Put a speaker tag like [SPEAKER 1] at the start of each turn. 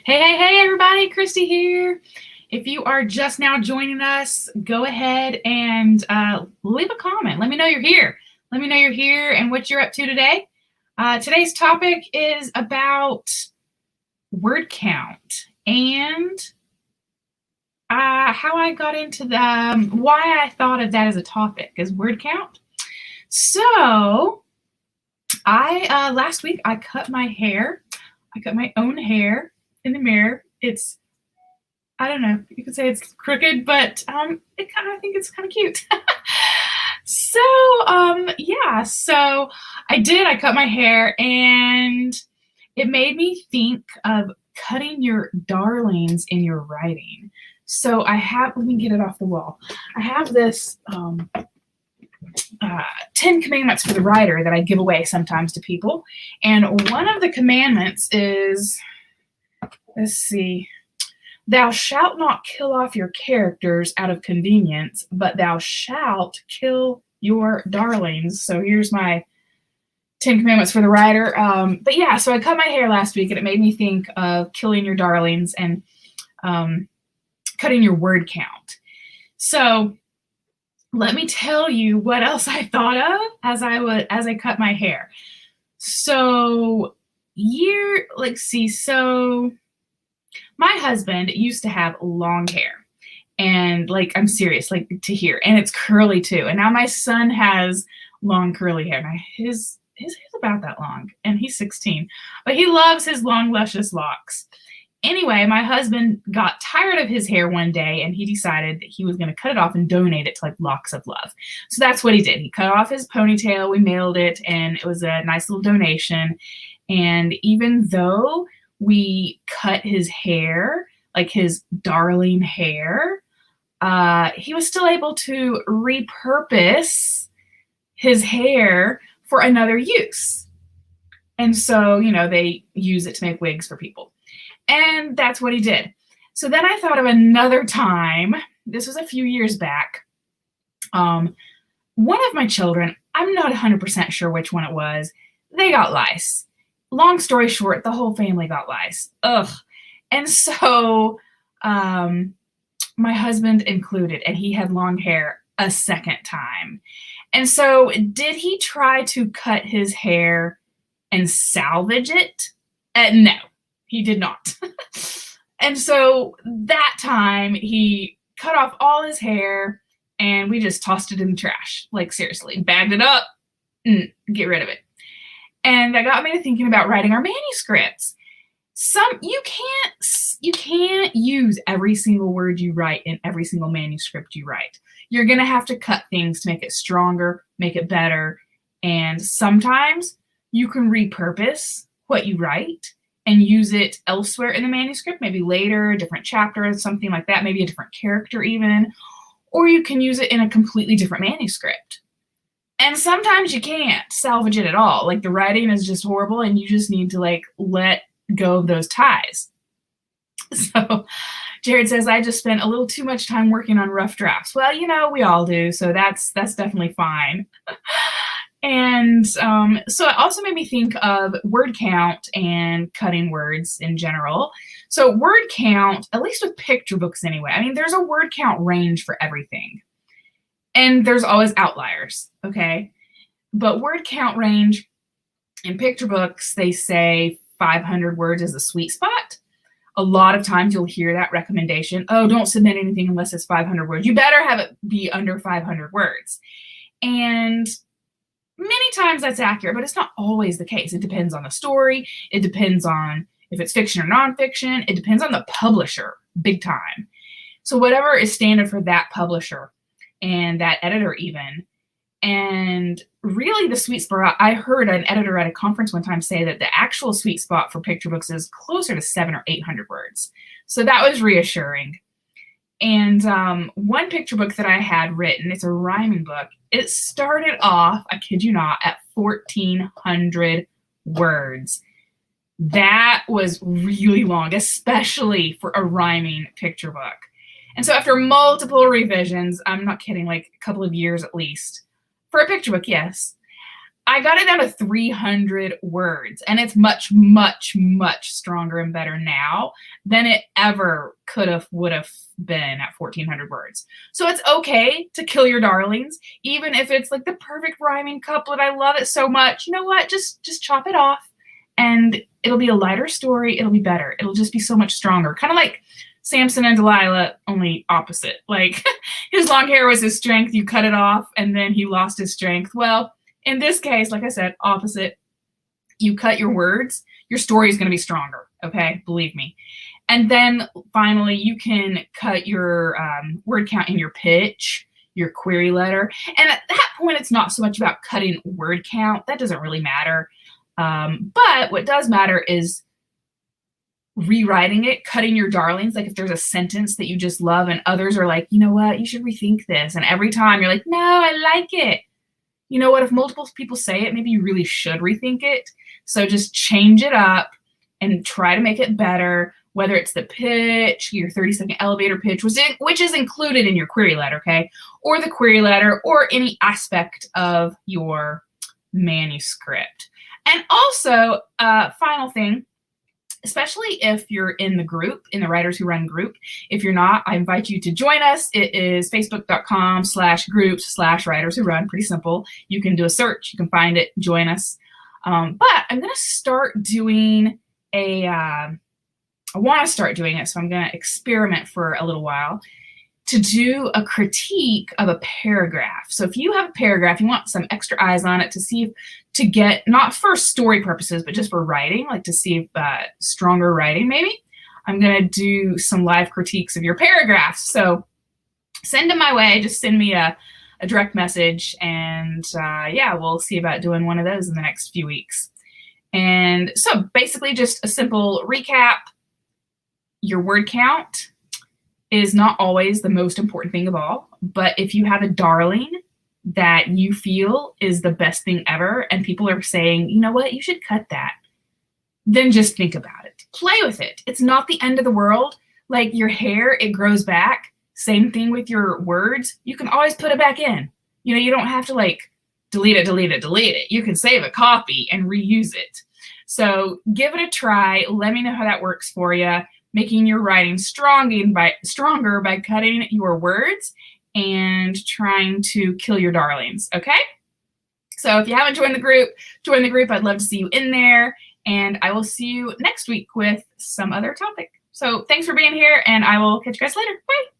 [SPEAKER 1] Hey, everybody, Christy here. If you are just now joining us, go ahead and leave a comment. Let me know you're here. Let me know you're here and what you're up to today. Today's topic is about word count and how I got into why I thought of that as a topic, is word count. So last week I cut my hair. I cut my own hair in the mirror. I don't know, you could say it's crooked, but I think it's kind of cute. So I cut my hair, and it made me think of cutting your darlings in your writing. So let me get it off the wall. I have this 10 commandments for the writer that I give away sometimes to people. And one of the commandments is, let's see, thou shalt not kill off your characters out of convenience, but thou shalt kill your darlings. So here's my 10 commandments for the writer. So I cut my hair last week, and it made me think of killing your darlings and cutting your word count. So let me tell you what else I thought of as I cut my hair. So my husband used to have long hair, and I'm serious, to here, and it's curly too. And now my son has long curly hair. Now his hair's about that long, and he's 16, but he loves his long, luscious locks. Anyway, my husband got tired of his hair one day, and he decided that he was going to cut it off and donate it to Locks of Love. So that's what he did. He cut off his ponytail. We mailed it, and it was a nice little donation. And even though we cut his hair, his darling hair, he was still able to repurpose his hair for another use. And so, they use it to make wigs for people. And that's what he did. So then I thought of another time. This was a few years back. One of my children, I'm not 100% sure which one it was, they got lice. Long story short, the whole family got lice. Ugh. And so my husband included, and he had long hair a second time. And so did he try to cut his hair and salvage it? No. He did not. And so that time he cut off all his hair, and we just tossed it in the trash. Seriously, bagged it up, get rid of it. And that got me to thinking about writing our manuscripts. You can't use every single word you write in every single manuscript you write. You're going to have to cut things to make it stronger, make it better. And sometimes you can repurpose what you write and use it elsewhere in the manuscript, maybe later, a different chapter or something like that, maybe a different character even, or you can use it in a completely different manuscript. And sometimes you can't salvage it at all. The writing is just horrible, and you just need to let go of those ties. So Jared says, I just spent a little too much time working on rough drafts. Well, we all do, so that's definitely fine. And so it also made me think of word count and cutting words in general. So word count, at least with picture books anyway, there's a word count range for everything. And there's always outliers, okay? But word count range in picture books, they say 500 words is the sweet spot. A lot of times you'll hear that recommendation, oh, don't submit anything unless it's 500 words. You better have it be under 500 words. And many times that's accurate, but it's not always the case. It depends on the story. It depends on if it's fiction or nonfiction. It depends on the publisher, big time. So whatever is standard for that publisher and that editor even. And really the sweet spot, I heard an editor at a conference one time say that the actual sweet spot for picture books is closer to 700 or 800 words. So that was reassuring. And one picture book that I had written, it's a rhyming book, it started off, I kid you not, at 1,400 words. That was really long, especially for a rhyming picture book. And so after multiple revisions, I'm not kidding, a couple of years at least, for a picture book, yes, I got it down to 300 words, and it's much, much, much stronger and better now than it ever would have been at 1,400 words. So it's okay to kill your darlings, even if it's like the perfect rhyming couplet. I love it so much. You know what? Just chop it off, and it'll be a lighter story. It'll be better. It'll just be so much stronger. Kind of like Samson and Delilah, only opposite. Like his long hair was his strength. You cut it off, and then he lost his strength. Well, in this case, like I said, opposite. You cut your words, your story is going to be stronger, okay? Believe me. And then finally, you can cut your word count in your pitch, your query letter. And at that point, it's not so much about cutting word count. That doesn't really matter. But what does matter is rewriting it, cutting your darlings. Like if there's a sentence that you just love and others are like, you know what, you should rethink this. And every time you're like, no, I like it. You know what, if multiple people say it, maybe you really should rethink it. So just change it up and try to make it better, whether it's the pitch, your 30-second elevator pitch, which is included in your query letter, okay? Or the query letter, or any aspect of your manuscript. And also, final thing, especially if you're in the group, in the Writers Who Run group. If you're not, I invite you to join us. It is facebook.com/groups/Writers Who Run. Pretty simple. You can do a search. You can find it. Join us. But I'm going to start doing I want to start doing it, so I'm going to experiment for a little while to do a critique of a paragraph. So if you have a paragraph, you want some extra eyes on it to see to get, not for story purposes, but just for writing, like to see if stronger writing maybe, I'm going to do some live critiques of your paragraphs. So send them my way. Just send me a direct message, and yeah, we'll see about doing one of those in the next few weeks. And so basically just a simple recap. Your word count is not always the most important thing of all, but if you have a darling that you feel is the best thing ever and people are saying, you know what, you should cut that, then just think about it. Play with it. It's not the end of the world. Like your hair, it grows back. Same thing with your words. You can always put it back in. You know, you don't have to like delete it. You can save a copy and reuse it. So give it a try. Let me know how that works for you. Making your writing stronger by cutting your words and trying to kill your darlings, okay? So if you haven't joined the group, join the group. I'd love to see you in there, and I will see you next week with some other topic. So thanks for being here, and I will catch you guys later. Bye.